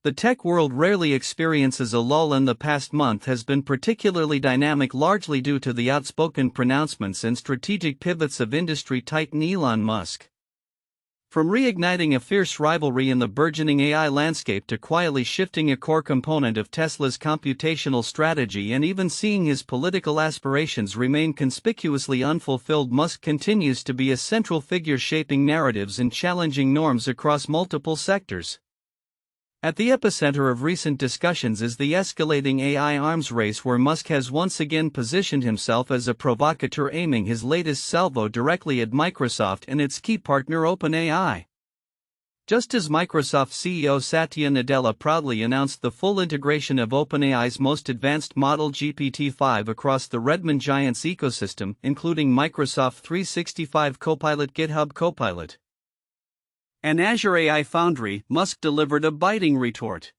The tech world rarely experiences a lull, and the past month has been particularly dynamic, largely due to the outspoken pronouncements and strategic pivots of industry titan Elon Musk. From reigniting a fierce rivalry in the burgeoning AI landscape to quietly shifting a core component of Tesla's computational strategy and even seeing his political aspirations remain conspicuously unfulfilled, Musk continues to be a central figure shaping narratives and challenging norms across multiple sectors. At the epicenter of recent discussions is the escalating AI arms race, where Musk has once again positioned himself as a provocateur, aiming his latest salvo directly at Microsoft and its key partner OpenAI. Just as Microsoft CEO Satya Nadella proudly announced the full integration of OpenAI's most advanced model GPT-5 across the Redmond giant's ecosystem, including Microsoft 365 Copilot, GitHub Copilot, and Azure AI Foundry, Musk delivered a biting retort.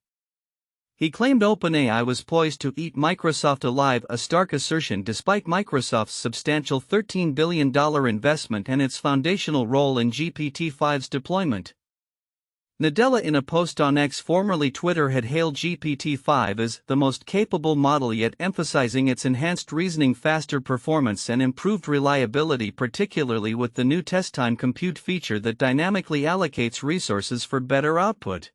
He claimed OpenAI was poised to eat Microsoft alive, a stark assertion despite Microsoft's substantial $13 billion investment and its foundational role in GPT-5's deployment. Nadella, in a post on X, formerly Twitter, had hailed GPT-5 as the most capable model yet, emphasizing its enhanced reasoning, faster performance, and improved reliability, particularly with the new test time compute feature that dynamically allocates resources for better output.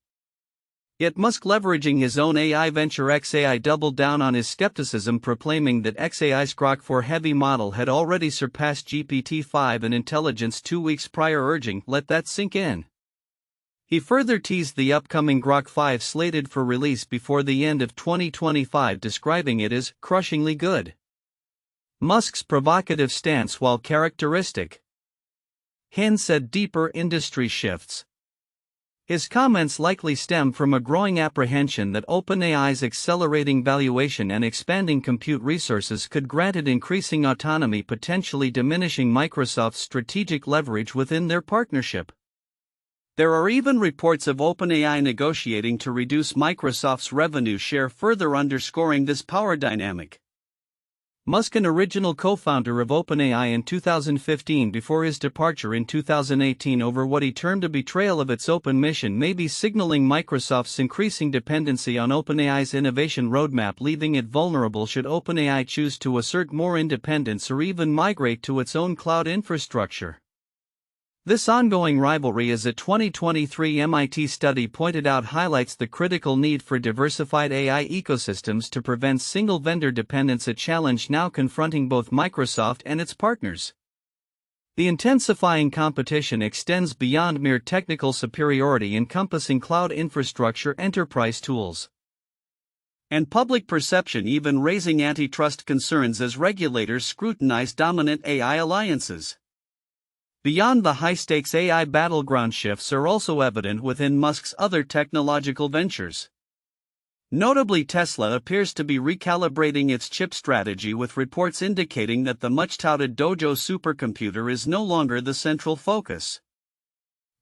Yet Musk, leveraging his own AI venture xAI, doubled down on his skepticism, proclaiming that xAI's Grok 4 heavy model had already surpassed GPT-5 in intelligence 2 weeks prior, urging, "Let that sink in." He further teased the upcoming Grok 5, slated for release before the end of 2025, describing it as crushingly good. Musk's provocative stance, while characteristic, hints at deeper industry shifts. His comments likely stem from a growing apprehension that OpenAI's accelerating valuation and expanding compute resources could grant it increasing autonomy, potentially diminishing Microsoft's strategic leverage within their partnership. There are even reports of OpenAI negotiating to reduce Microsoft's revenue share, further underscoring this power dynamic. Musk, an original co-founder of OpenAI in 2015 before his departure in 2018 over what he termed a betrayal of its open mission, may be signaling Microsoft's increasing dependency on OpenAI's innovation roadmap, leaving it vulnerable should OpenAI choose to assert more independence or even migrate to its own cloud infrastructure. This ongoing rivalry, as a 2023 MIT study pointed out, highlights the critical need for diversified AI ecosystems to prevent single-vendor dependence, a challenge now confronting both Microsoft and its partners. The intensifying competition extends beyond mere technical superiority, encompassing cloud infrastructure, enterprise tools, and public perception, even raising antitrust concerns as regulators scrutinize dominant AI alliances. Beyond the high-stakes AI battleground, shifts are also evident within Musk's other technological ventures. Notably, Tesla appears to be recalibrating its chip strategy, with reports indicating that the much-touted Dojo supercomputer is no longer the central focus.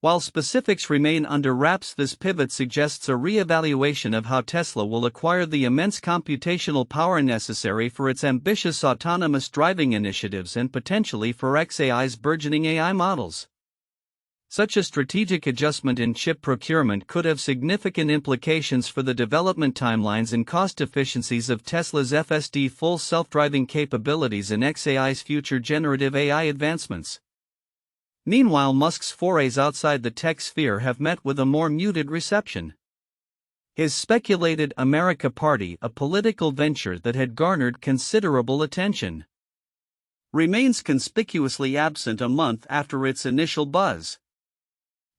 While specifics remain under wraps, this pivot suggests a re-evaluation of how Tesla will acquire the immense computational power necessary for its ambitious autonomous driving initiatives and potentially for xAI's burgeoning AI models. Such a strategic adjustment in chip procurement could have significant implications for the development timelines and cost efficiencies of Tesla's FSD full self-driving capabilities and xAI's future generative AI advancements. Meanwhile, Musk's forays outside the tech sphere have met with a more muted reception. His speculated America Party, a political venture that had garnered considerable attention, remains conspicuously absent a month after its initial buzz.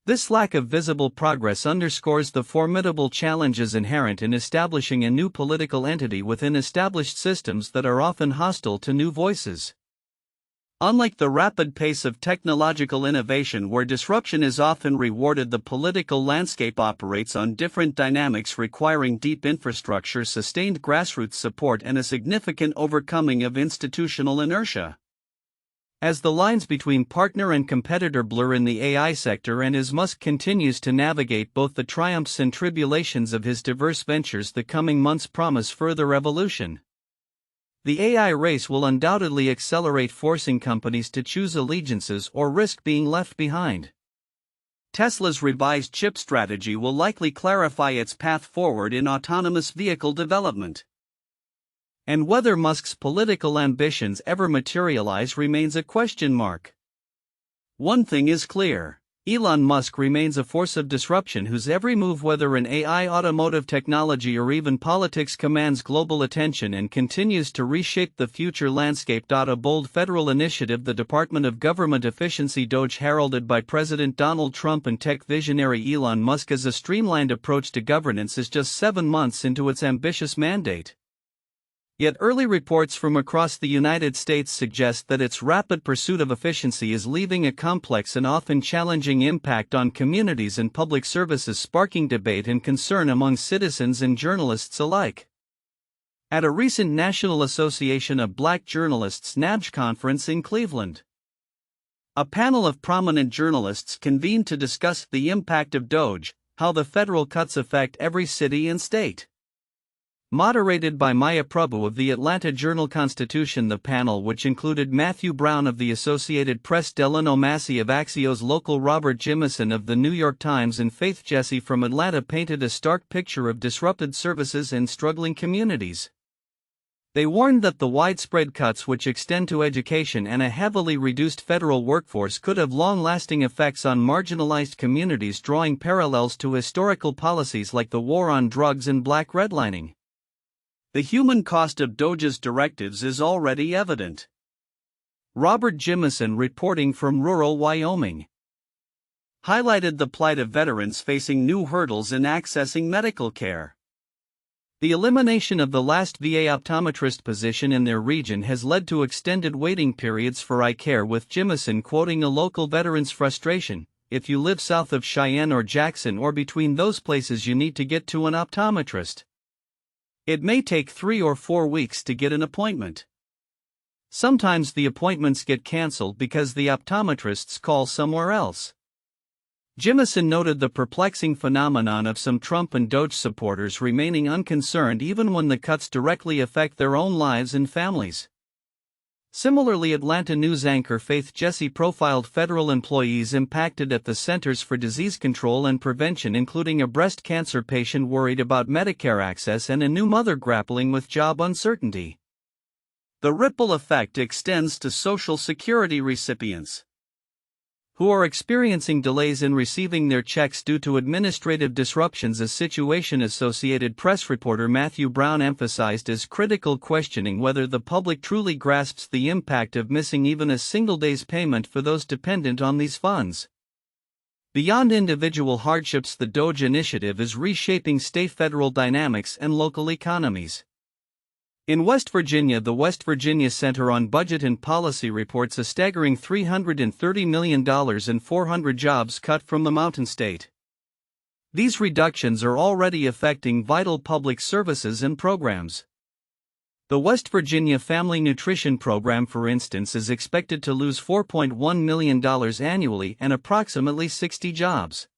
This lack of visible progress underscores the formidable challenges inherent in establishing a new political entity within established systems that are often hostile to new voices. Unlike the rapid pace of technological innovation, where disruption is often rewarded, the political landscape operates on different dynamics, requiring deep infrastructure, sustained grassroots support, and a significant overcoming of institutional inertia. As the lines between partner and competitor blur in the AI sector, and as Musk continues to navigate both the triumphs and tribulations of his diverse ventures, the coming months promise further evolution. The AI race will undoubtedly accelerate, forcing companies to choose allegiances or risk being left behind. Tesla's revised chip strategy will likely clarify its path forward in autonomous vehicle development. And whether Musk's political ambitions ever materialize remains a question mark. One thing is clear. Elon Musk remains a force of disruption whose every move, whether in AI, automotive technology, or even politics, commands global attention and continues to reshape the future landscape. A bold federal initiative, the Department of Government Efficiency DOGE, heralded by President Donald Trump and tech visionary Elon Musk as a streamlined approach to governance, is just 7 months into its ambitious mandate. Yet early reports from across the United States suggest that its rapid pursuit of efficiency is leaving a complex and often challenging impact on communities and public services, sparking debate and concern among citizens and journalists alike. At a recent National Association of Black Journalists (NABJ) conference in Cleveland, a panel of prominent journalists convened to discuss the impact of DOGE, how the federal cuts affect every city and state. Moderated by Maya Prabhu of the Atlanta Journal-Constitution, the panel, which included Matthew Brown of the Associated Press, Delano Massey of Axios Local, Robert Jimison of the New York Times, and Faith Jesse from Atlanta, painted a stark picture of disrupted services and struggling communities. They warned that the widespread cuts, which extend to education and a heavily reduced federal workforce, could have long-lasting effects on marginalized communities, drawing parallels to historical policies like the war on drugs and black redlining. The human cost of DOGE's directives is already evident. Robert Jimison, reporting from rural Wyoming, highlighted the plight of veterans facing new hurdles in accessing medical care. The elimination of the last VA optometrist position in their region has led to extended waiting periods for eye care, with Jimison quoting a local veteran's frustration: "If you live south of Cheyenne or Jackson or between those places, you need to get to an optometrist. It may take 3 or 4 weeks to get an appointment. Sometimes the appointments get canceled because the optometrists call somewhere else." Jimison noted the perplexing phenomenon of some Trump and DOGE supporters remaining unconcerned even when the cuts directly affect their own lives and families. Similarly, Atlanta news anchor Faith Jesse profiled federal employees impacted at the Centers for Disease Control and Prevention, including a breast cancer patient worried about Medicare access and a new mother grappling with job uncertainty. The ripple effect extends to Social Security recipients, who are experiencing delays in receiving their checks due to administrative disruptions, a situation Associated Press reporter Matthew Brown emphasized as critical, questioning whether the public truly grasps the impact of missing even a single day's payment for those dependent on these funds. Beyond individual hardships, the DOGE initiative is reshaping state-federal dynamics and local economies. In West Virginia, the West Virginia Center on Budget and Policy reports a staggering $330 million and 400 jobs cut from the Mountain State. These reductions are already affecting vital public services and programs. The West Virginia Family Nutrition Program, for instance, is expected to lose $4.1 million annually and approximately 60 jobs.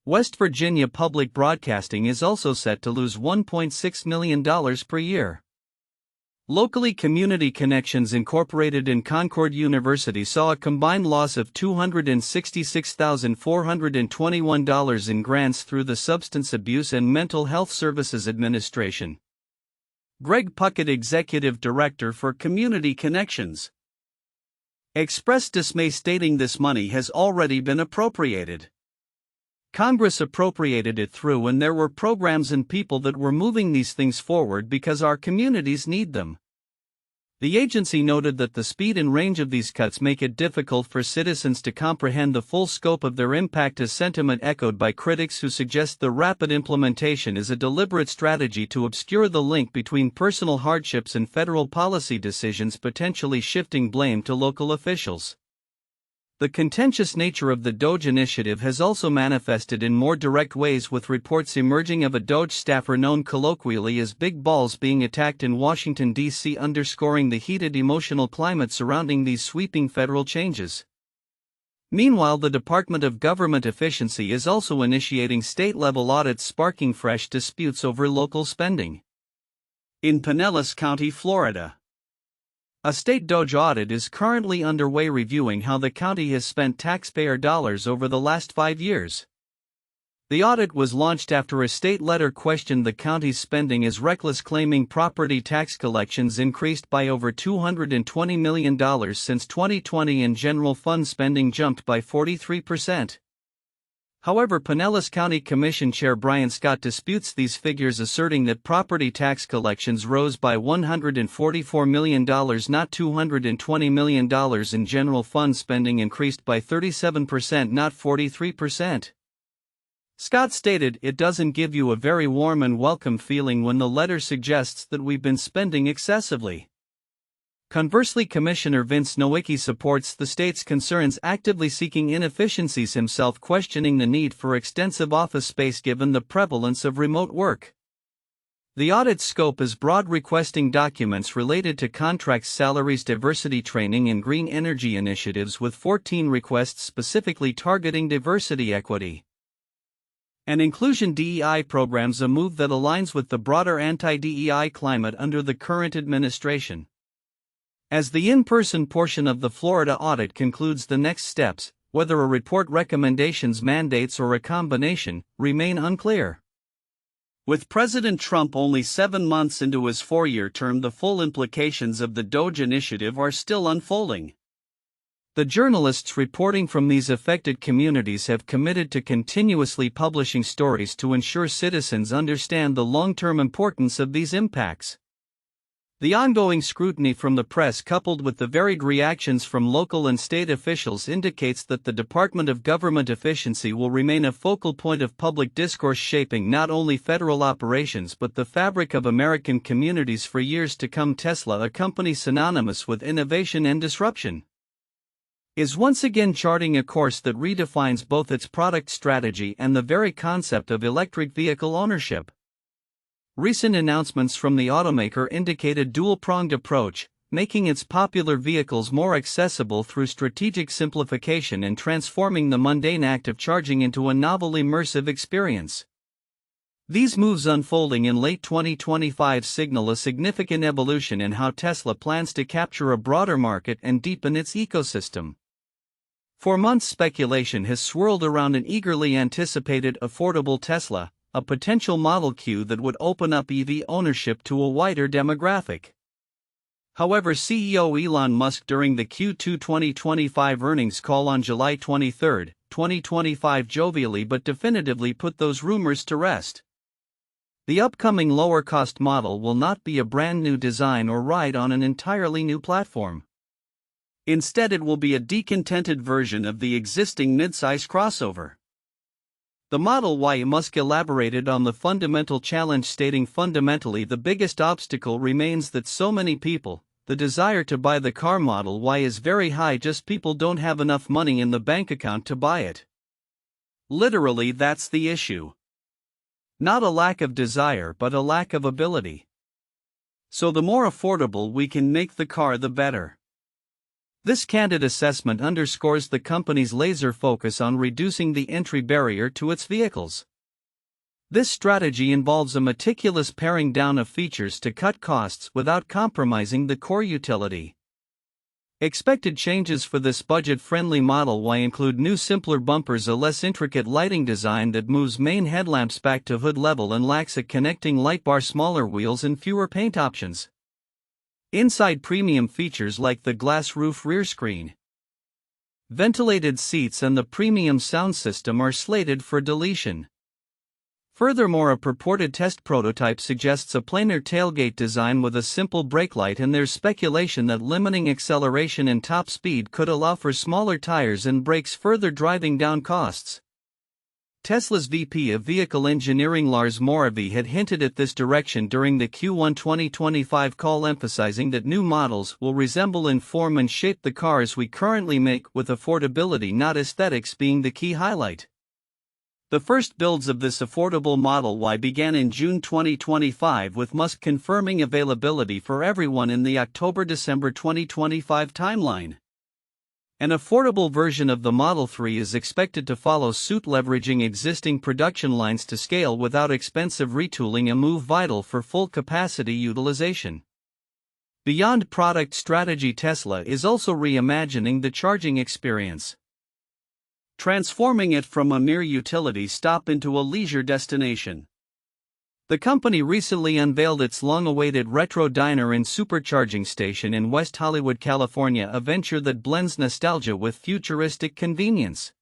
West Virginia Public Broadcasting is also set to lose $1.6 million per year. Locally, Community Connections Incorporated in Concord University saw a combined loss of $266,421 in grants through the Substance Abuse and Mental Health Services Administration. Greg Puckett, executive director for Community Connections, expressed dismay, stating this money has already been appropriated. Congress appropriated it through, and there were programs and people that were moving these things forward because our communities need them. The agency noted that the speed and range of these cuts make it difficult for citizens to comprehend the full scope of their impact, a sentiment echoed by critics who suggest the rapid implementation is a deliberate strategy to obscure the link between personal hardships and federal policy decisions, potentially shifting blame to local officials. The contentious nature of the DOGE initiative has also manifested in more direct ways, with reports emerging of a DOGE staffer known colloquially as Big Balls being attacked in Washington, D.C., underscoring the heated emotional climate surrounding these sweeping federal changes. Meanwhile, the Department of Government Efficiency is also initiating state-level audits, sparking fresh disputes over local spending. In Pinellas County, Florida, A state DOGE audit is currently underway reviewing how the county has spent taxpayer dollars over the last 5 years. The audit was launched after a state letter questioned the county's spending as reckless, claiming property tax collections increased by over $220 million since 2020 and general fund spending jumped by 43%. However, Pinellas County Commission Chair Brian Scott disputes these figures, asserting that property tax collections rose by $144 million, not $220 million, and general fund spending increased by 37%, not 43%. Scott stated, "It doesn't give you a very warm and welcome feeling when the letter suggests that we've been spending excessively." Conversely, Commissioner Vince Nowicki supports the state's concerns, actively seeking inefficiencies, himself questioning the need for extensive office space given the prevalence of remote work. The audit's scope is broad, requesting documents related to contracts, salaries, diversity training, and green energy initiatives, with 14 requests specifically targeting diversity, equity, and inclusion DEI programs, a move that aligns with the broader anti-DEI climate under the current administration. As the in-person portion of the Florida audit concludes, the next steps, whether a report, recommendations, mandates, or a combination, remain unclear. With President Trump only 7 months into his 4-year term, the full implications of the DOGE initiative are still unfolding. The journalists reporting from these affected communities have committed to continuously publishing stories to ensure citizens understand the long-term importance of these impacts. The ongoing scrutiny from the press, coupled with the varied reactions from local and state officials, indicates that the Department of Government Efficiency will remain a focal point of public discourse, shaping not only federal operations but the fabric of American communities for years to come. Tesla, a company synonymous with innovation and disruption, is once again charting a course that redefines both its product strategy and the very concept of electric vehicle ownership. Recent announcements from the automaker indicate a dual-pronged approach, making its popular vehicles more accessible through strategic simplification and transforming the mundane act of charging into a novel, immersive experience. These moves, unfolding in late 2025, signal a significant evolution in how Tesla plans to capture a broader market and deepen its ecosystem. For months, speculation has swirled around an eagerly anticipated affordable Tesla, a potential Model Q that would open up EV ownership to a wider demographic. However, CEO Elon Musk, during the Q2 2025 earnings call on July 23, 2025, jovially but definitively put those rumors to rest. The upcoming lower-cost model will not be a brand new design or ride on an entirely new platform. Instead, it will be a decontented version of the existing midsize crossover. The Model Y. Musk elaborated on the fundamental challenge, stating, "Fundamentally, the biggest obstacle remains that so many people, the desire to buy the car Model Y is very high, just people don't have enough money in the bank account to buy it. Literally, that's the issue. Not a lack of desire but a lack of ability. So the more affordable we can make the car, the better." This candid assessment underscores the company's laser focus on reducing the entry barrier to its vehicles. This strategy involves a meticulous paring down of features to cut costs without compromising the core utility. Expected changes for this budget-friendly Model Y include new, simpler bumpers, a less intricate lighting design that moves main headlamps back to hood level and lacks a connecting light bar, smaller wheels, and fewer paint options. Inside, premium features like the glass roof, rear screen, ventilated seats, and the premium sound system are slated for deletion. Furthermore, a purported test prototype suggests a planar tailgate design with a simple brake light, and there's speculation that limiting acceleration and top speed could allow for smaller tires and brakes, further driving down costs. Tesla's VP of Vehicle Engineering Lars Moravy had hinted at this direction during the Q1 2025 call, emphasizing that new models will resemble in form and shape the cars we currently make, with affordability, not aesthetics, being the key highlight. The first builds of this affordable Model Y began in June 2025, with Musk confirming availability for everyone in the October-December 2025 timeline. An affordable version of the Model 3 is expected to follow suit, leveraging existing production lines to scale without expensive retooling, a move vital for full capacity utilization. Beyond product strategy, Tesla is also reimagining the charging experience, transforming it from a mere utility stop into a leisure destination. The company recently unveiled its long-awaited retro diner and supercharging station in West Hollywood, California, a venture that blends nostalgia with futuristic convenience.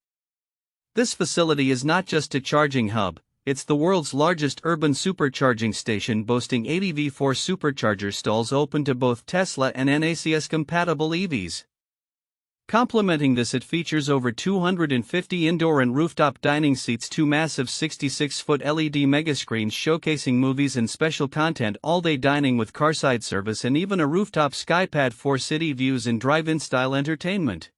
This facility is not just a charging hub, it's the world's largest urban supercharging station, boasting 80 V4 supercharger stalls open to both Tesla and NACS-compatible EVs. Complementing this, it features over 250 indoor and rooftop dining seats, 2 massive 66-foot LED megascreens showcasing movies and special content, all-day dining with carside service, and even a rooftop skypad for city views and drive-in-style entertainment.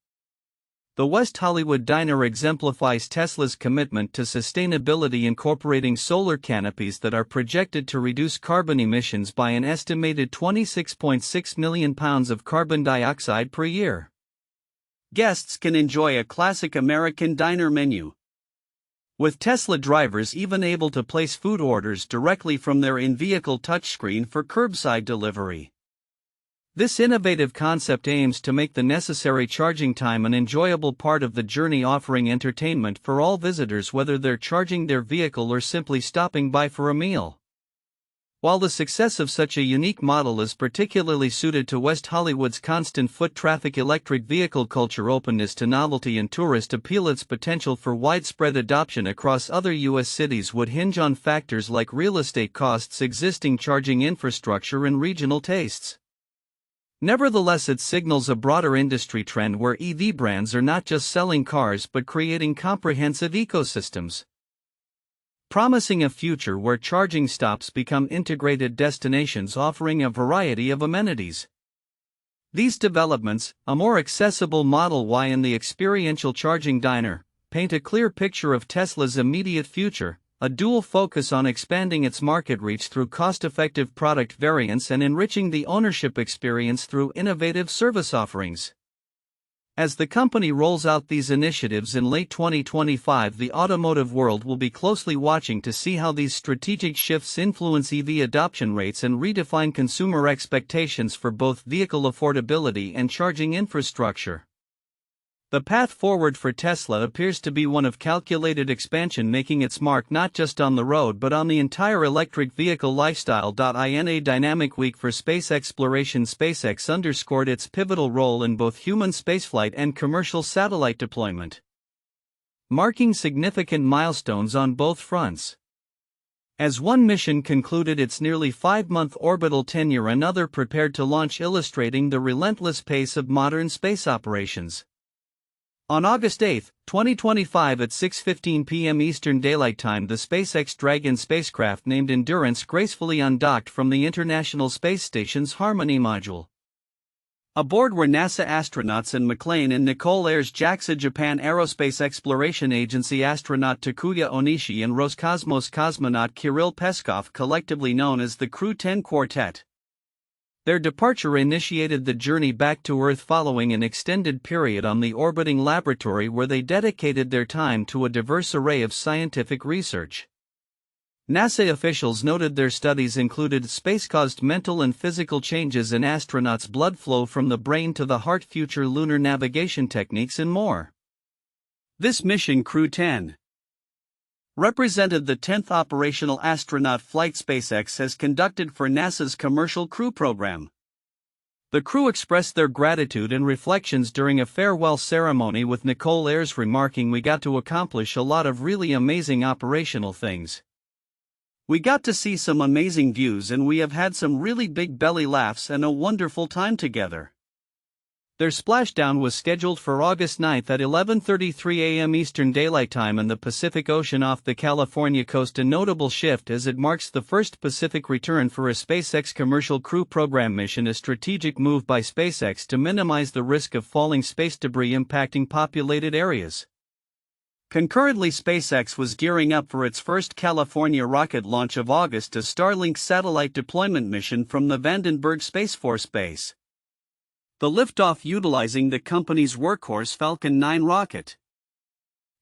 The West Hollywood Diner exemplifies Tesla's commitment to sustainability, incorporating solar canopies that are projected to reduce carbon emissions by an estimated 26.6 million pounds of carbon dioxide per year. Guests can enjoy a classic American diner menu, with Tesla drivers even able to place food orders directly from their in-vehicle touchscreen for curbside delivery. This innovative concept aims to make the necessary charging time an enjoyable part of the journey, offering entertainment for all visitors whether they're charging their vehicle or simply stopping by for a meal. While the success of such a unique model is particularly suited to West Hollywood's constant foot traffic, electric vehicle culture, openness to novelty, and tourist appeal, its potential for widespread adoption across other U.S. cities would hinge on factors like real estate costs, existing charging infrastructure, and regional tastes. Nevertheless, it signals a broader industry trend where EV brands are not just selling cars but creating comprehensive ecosystems, promising a future where charging stops become integrated destinations offering a variety of amenities. These developments, a more accessible Model Y and the experiential charging diner, paint a clear picture of Tesla's immediate future, a dual focus on expanding its market reach through cost-effective product variants and enriching the ownership experience through innovative service offerings. As the company rolls out these initiatives in late 2025, the automotive world will be closely watching to see how these strategic shifts influence EV adoption rates and redefine consumer expectations for both vehicle affordability and charging infrastructure. The path forward for Tesla appears to be one of calculated expansion, making its mark not just on the road but on the entire electric vehicle lifestyle. In a dynamic week for space exploration, SpaceX underscored its pivotal role in both human spaceflight and commercial satellite deployment, marking significant milestones on both fronts. As one mission concluded its nearly 5-month orbital tenure, another prepared to launch, illustrating the relentless pace of modern space operations. On August 8, 2025 at 6:15 p.m. Eastern Daylight Time, the SpaceX Dragon spacecraft named Endurance gracefully undocked from the International Space Station's Harmony module. Aboard were NASA astronauts and McLean and Nicole Ayres, JAXA Japan Aerospace Exploration Agency astronaut Takuya Onishi, and Roscosmos cosmonaut Kirill Peskov, collectively known as the Crew 10 Quartet. Their departure initiated the journey back to Earth following an extended period on the orbiting laboratory where they dedicated their time to a diverse array of scientific research. NASA officials noted their studies included space-caused mental and physical changes in astronauts' blood flow from the brain to the heart, future lunar navigation techniques, and more. This mission, Crew 10, represented the 10th operational astronaut flight SpaceX has conducted for NASA's Commercial Crew program. The crew expressed their gratitude and reflections during a farewell ceremony, with Nicole Ayres remarking, "We got to accomplish a lot of really amazing operational things. We got to see some amazing views and we have had some really big belly laughs and a wonderful time together." Their splashdown was scheduled for August 9 at 11:33 a.m. Eastern Daylight Time in the Pacific Ocean off the California coast, a notable shift as it marks the first Pacific return for a SpaceX Commercial Crew program mission, a strategic move by SpaceX to minimize the risk of falling space debris impacting populated areas. Concurrently, SpaceX was gearing up for its first California rocket launch of August, a Starlink satellite deployment mission from the Vandenberg Space Force Base. The liftoff utilizing the company's workhorse Falcon 9 rocket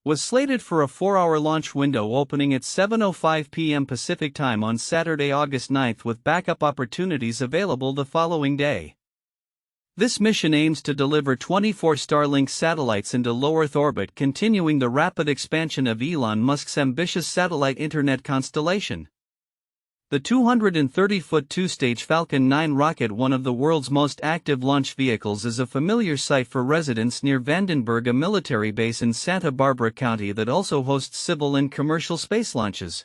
was slated for a 4-hour launch window opening at 7:05 p.m. Pacific Time on Saturday, August 9, with backup opportunities available the following day. This mission aims to deliver 24 Starlink satellites into low Earth orbit, continuing the rapid expansion of Elon Musk's ambitious satellite internet constellation. The 230-foot two-stage Falcon 9 rocket, one of the world's most active launch vehicles, is a familiar sight for residents near Vandenberg, a military base in Santa Barbara County that also hosts civil and commercial space launches.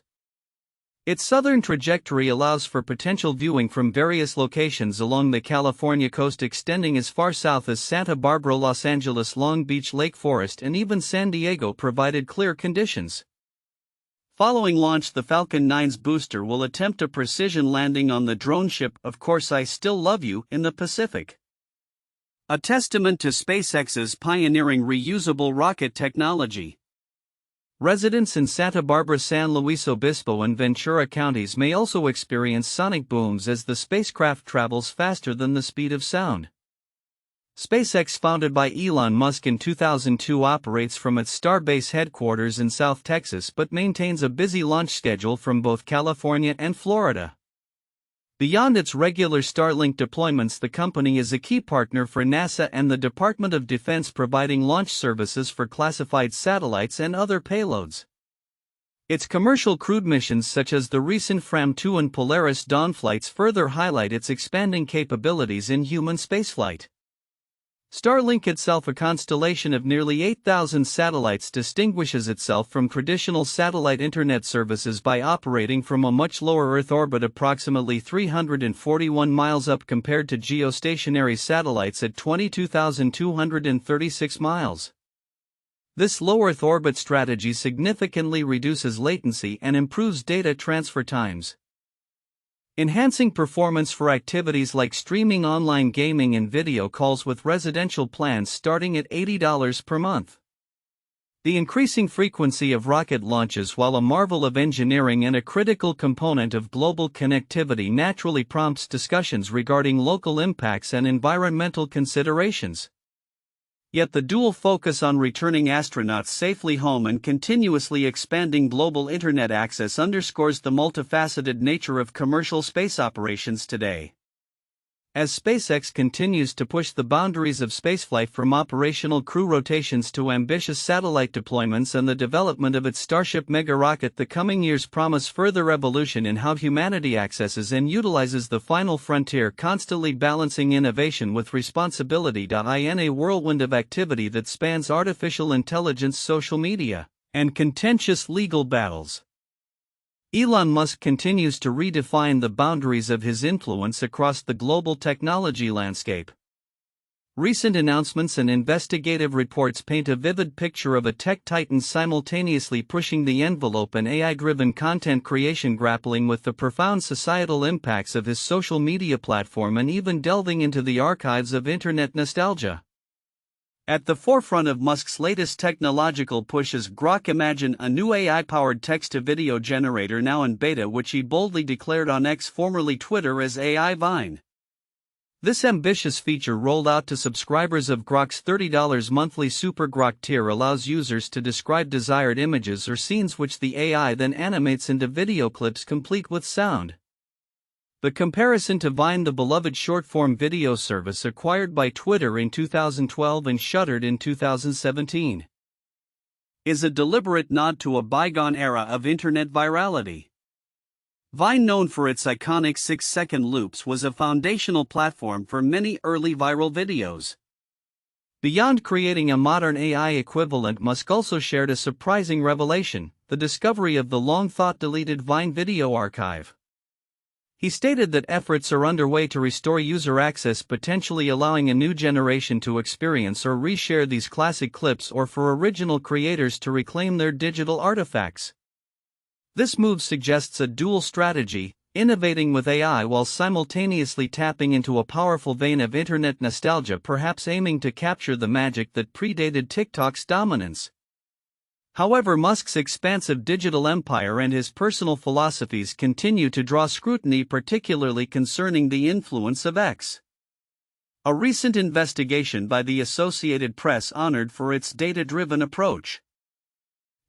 Its southern trajectory allows for potential viewing from various locations along the California coast, extending as far south as Santa Barbara, Los Angeles, Long Beach, Lake Forest, and even San Diego, provided clear conditions. Following launch, the Falcon 9's booster will attempt a precision landing on the drone ship Of Course I Still Love You in the Pacific. A testament to SpaceX's pioneering reusable rocket technology. Residents in Santa Barbara, San Luis Obispo, and Ventura counties may also experience sonic booms as the spacecraft travels faster than the speed of sound. SpaceX, founded by Elon Musk in 2002, operates from its Starbase headquarters in South Texas but maintains a busy launch schedule from both California and Florida. Beyond its regular Starlink deployments, the company is a key partner for NASA and the Department of Defense, providing launch services for classified satellites and other payloads. Its commercial crewed missions, such as the recent Fram-2 and Polaris Dawn flights, further highlight its expanding capabilities in human spaceflight. Starlink, itself a constellation of nearly 8,000 satellites, distinguishes itself from traditional satellite internet services by operating from a much lower Earth orbit, approximately 341 miles up, compared to geostationary satellites at 22,236 miles. This low Earth orbit strategy significantly reduces latency and improves data transfer times, enhancing performance for activities like streaming, online gaming, and video calls, with residential plans starting at $80 per month. The increasing frequency of rocket launches, while a marvel of engineering and a critical component of global connectivity, naturally prompts discussions regarding local impacts and environmental considerations. Yet the dual focus on returning astronauts safely home and continuously expanding global internet access underscores the multifaceted nature of commercial space operations today. As SpaceX continues to push the boundaries of spaceflight, from operational crew rotations to ambitious satellite deployments and the development of its Starship mega rocket, the coming years promise further evolution in how humanity accesses and utilizes the final frontier, constantly balancing innovation with responsibility. In a whirlwind of activity that spans artificial intelligence, social media, and contentious legal battles, Elon Musk continues to redefine the boundaries of his influence across the global technology landscape. Recent announcements and investigative reports paint a vivid picture of a tech titan simultaneously pushing the envelope in AI-driven content creation, grappling with the profound societal impacts of his social media platform, and even delving into the archives of internet nostalgia. At the forefront of Musk's latest technological push is Grok Imagine, a new AI-powered text-to-video generator now in beta, which he boldly declared on X, formerly Twitter, as AI Vine. This ambitious feature, rolled out to subscribers of Grok's $30 monthly Super Grok tier, allows users to describe desired images or scenes, which the AI then animates into video clips complete with sound. The comparison to Vine, the beloved short-form video service acquired by Twitter in 2012 and shuttered in 2017, is a deliberate nod to a bygone era of internet virality. Vine, known for its iconic 6-second loops, was a foundational platform for many early viral videos. Beyond creating a modern AI equivalent, Musk also shared a surprising revelation: the discovery of the long-thought deleted Vine video archive. He stated that efforts are underway to restore user access, potentially allowing a new generation to experience or reshare these classic clips, or for original creators to reclaim their digital artifacts. This move suggests a dual strategy: innovating with AI while simultaneously tapping into a powerful vein of internet nostalgia, perhaps aiming to capture the magic that predated TikTok's dominance. However, Musk's expansive digital empire and his personal philosophies continue to draw scrutiny, particularly concerning the influence of X. A recent investigation by the Associated Press honored for its data-driven approach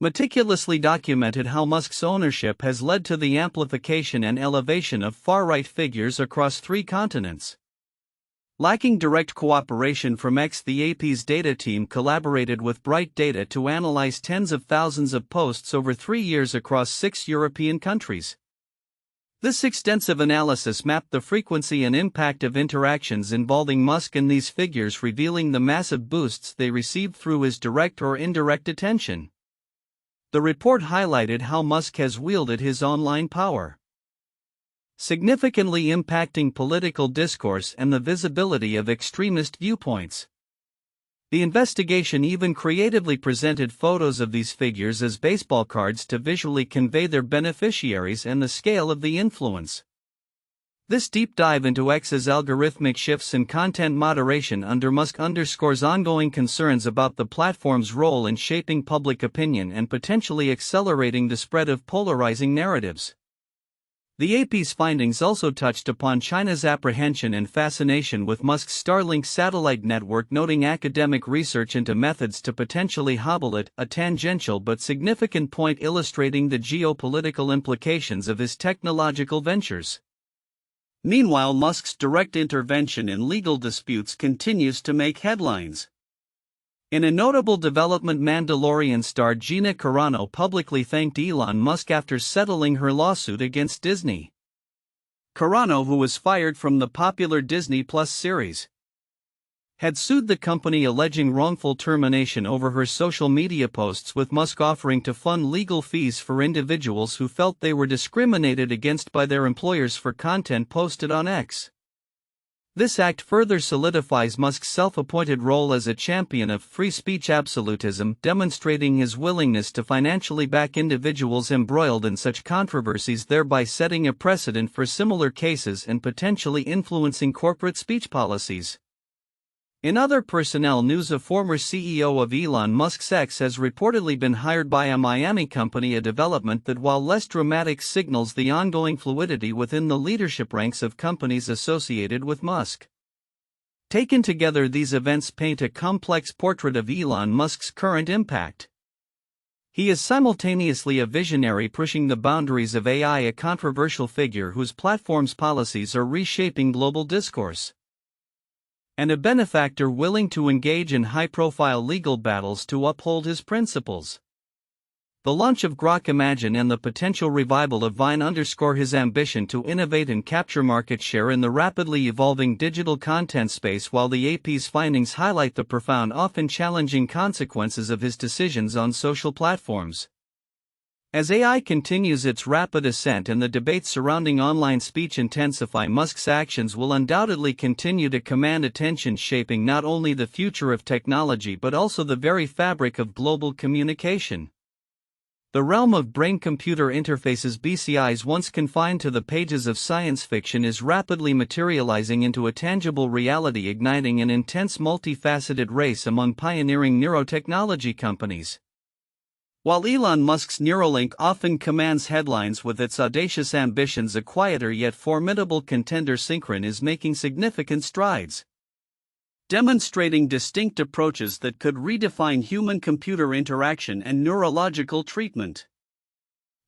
meticulously documented how Musk's ownership has led to the amplification and elevation of far-right figures across 3 continents. Lacking direct cooperation from X, the AP's data team collaborated with Bright Data to analyze tens of thousands of posts over 3 years across 6 European countries. This extensive analysis mapped the frequency and impact of interactions involving Musk and these figures, revealing the massive boosts they received through his direct or indirect attention. The report highlighted how Musk has wielded his online power, significantly impacting political discourse and the visibility of extremist viewpoints. The investigation even creatively presented photos of these figures as baseball cards to visually convey their beneficiaries and the scale of the influence. This deep dive into X's algorithmic shifts and content moderation under Musk underscores ongoing concerns about the platform's role in shaping public opinion and potentially accelerating the spread of polarizing narratives. The AP's findings also touched upon China's apprehension and fascination with Musk's Starlink satellite network, noting academic research into methods to potentially hobble it, a tangential but significant point illustrating the geopolitical implications of his technological ventures. Meanwhile, Musk's direct intervention in legal disputes continues to make headlines. In a notable development, Mandalorian star Gina Carano publicly thanked Elon Musk after settling her lawsuit against Disney. Carano, who was fired from the popular Disney Plus series, had sued the company alleging wrongful termination over her social media posts, with Musk offering to fund legal fees for individuals who felt they were discriminated against by their employers for content posted on X. This act further solidifies Musk's self-appointed role as a champion of free speech absolutism, demonstrating his willingness to financially back individuals embroiled in such controversies, thereby setting a precedent for similar cases and potentially influencing corporate speech policies. In other personnel news, a former CEO of Elon Musk's X has reportedly been hired by a Miami company, a development that, while less dramatic, signals the ongoing fluidity within the leadership ranks of companies associated with Musk. Taken together, these events paint a complex portrait of Elon Musk's current impact. He is simultaneously a visionary pushing the boundaries of AI, a controversial figure whose platform's policies are reshaping global discourse, and a benefactor willing to engage in high-profile legal battles to uphold his principles. The launch of Grok Imagine and the potential revival of Vine underscore his ambition to innovate and capture market share in the rapidly evolving digital content space, while the AP's findings highlight the profound, often challenging consequences of his decisions on social platforms. As AI continues its rapid ascent and the debates surrounding online speech intensify, Musk's actions will undoubtedly continue to command attention, shaping not only the future of technology but also the very fabric of global communication. The realm of brain-computer interfaces, BCIs, once confined to the pages of science fiction, is rapidly materializing into a tangible reality, igniting an intense multifaceted race among pioneering neurotechnology companies. While Elon Musk's Neuralink often commands headlines with its audacious ambitions, a quieter yet formidable contender, Synchron, is making significant strides, demonstrating distinct approaches that could redefine human-computer interaction and neurological treatment.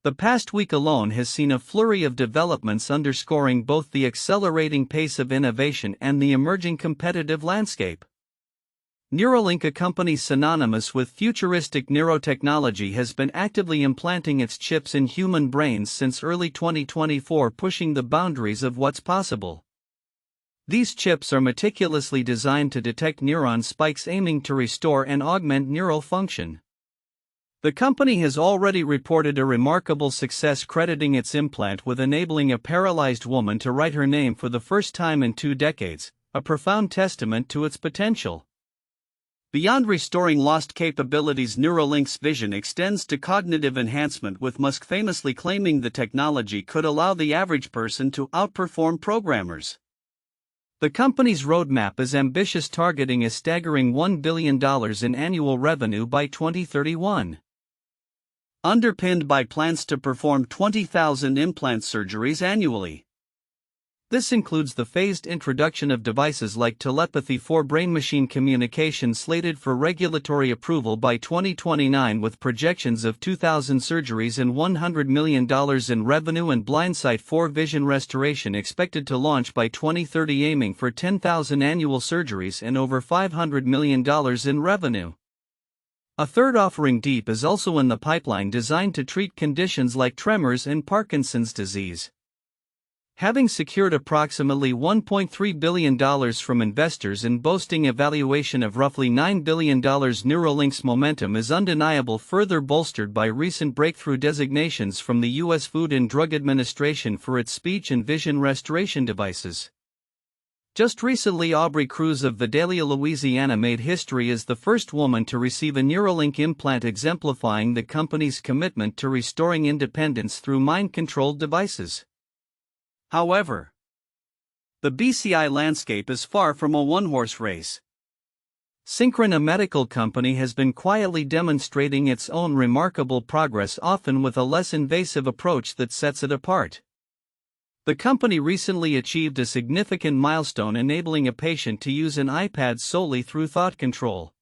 The past week alone has seen a flurry of developments underscoring both the accelerating pace of innovation and the emerging competitive landscape. Neuralink, a company synonymous with futuristic neurotechnology, has been actively implanting its chips in human brains since early 2024, pushing the boundaries of what's possible. These chips are meticulously designed to detect neuron spikes, aiming to restore and augment neural function. The company has already reported a remarkable success, crediting its implant with enabling a paralyzed woman to write her name for the first time in 2 decades, a profound testament to its potential. Beyond restoring lost capabilities, Neuralink's vision extends to cognitive enhancement, with Musk famously claiming the technology could allow the average person to outperform programmers. The company's roadmap is ambitious, targeting a staggering $1 billion in annual revenue by 2031. Underpinned by plans to perform 20,000 implant surgeries annually. This includes the phased introduction of devices like telepathy for brain-machine communication slated for regulatory approval by 2029 with projections of 2,000 surgeries and $100 million in revenue, and blindsight for vision restoration expected to launch by 2030 aiming for 10,000 annual surgeries and over $500 million in revenue. A third offering, Deep, is also in the pipeline, designed to treat conditions like tremors and Parkinson's disease. Having secured approximately $1.3 billion from investors and boasting a valuation of roughly $9 billion, Neuralink's momentum is undeniable, further bolstered by recent breakthrough designations from the U.S. Food and Drug Administration for its speech and vision restoration devices. Just recently, Aubrey Cruz of Vidalia, Louisiana, made history as the first woman to receive a Neuralink implant, exemplifying the company's commitment to restoring independence through mind-controlled devices. However, the BCI landscape is far from a one-horse race. Synchron, a medical company, has been quietly demonstrating its own remarkable progress, often with a less invasive approach that sets it apart. The company recently achieved a significant milestone, enabling a patient to use an iPad solely through thought control.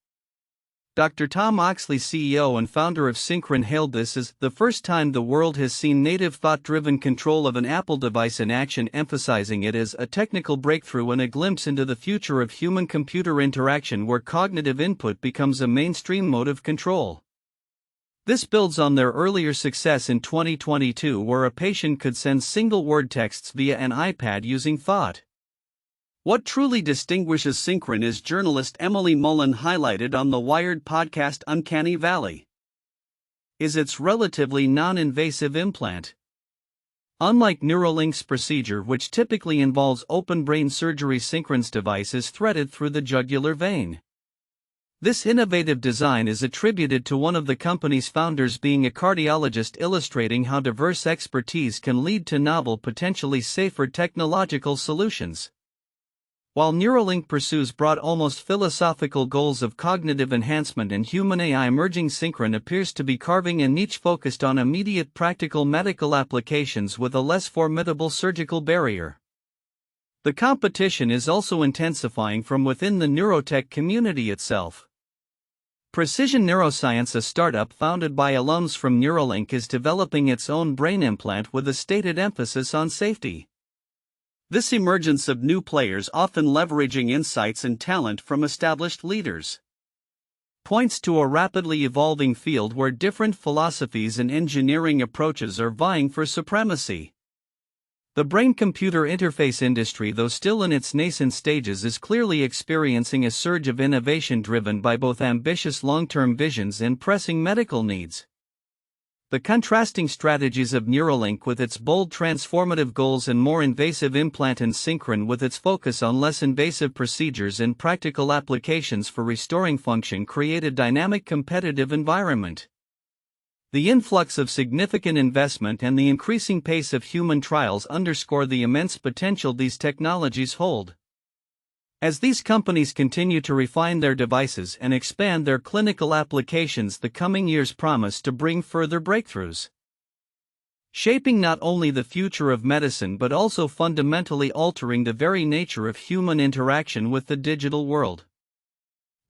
Dr. Tom Oxley, CEO and founder of Synchron, hailed this as the first time the world has seen native thought-driven control of an Apple device in action, emphasizing it as a technical breakthrough and a glimpse into the future of human-computer interaction where cognitive input becomes a mainstream mode of control. This builds on their earlier success in 2022, where a patient could send single-word texts via an iPad using thought. What truly distinguishes Synchron is journalist Emily Mullen highlighted on the Wired podcast Uncanny Valley is its relatively non-invasive implant. Unlike Neuralink's procedure, which typically involves open brain surgery, Synchron's device is threaded through the jugular vein. This innovative design is attributed to one of the company's founders being a cardiologist, illustrating how diverse expertise can lead to novel, potentially safer technological solutions. While Neuralink pursues broad, almost philosophical goals of cognitive enhancement and human AI merging, Synchron appears to be carving a niche focused on immediate practical medical applications with a less formidable surgical barrier. The competition is also intensifying from within the neurotech community itself. Precision Neuroscience, a startup founded by alums from Neuralink, is developing its own brain implant with a stated emphasis on safety. This emergence of new players, often leveraging insights and talent from established leaders, points to a rapidly evolving field where different philosophies and engineering approaches are vying for supremacy. The brain-computer interface industry, though still in its nascent stages, is clearly experiencing a surge of innovation driven by both ambitious long-term visions and pressing medical needs. The contrasting strategies of Neuralink with its bold transformative goals and more invasive implant, and Synchron with its focus on less invasive procedures and practical applications for restoring function, create a dynamic competitive environment. The influx of significant investment and the increasing pace of human trials underscore the immense potential these technologies hold. As these companies continue to refine their devices and expand their clinical applications, the coming years promise to bring further breakthroughs, shaping not only the future of medicine but also fundamentally altering the very nature of human interaction with the digital world.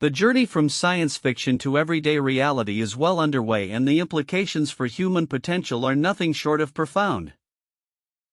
The journey from science fiction to everyday reality is well underway, and the implications for human potential are nothing short of profound.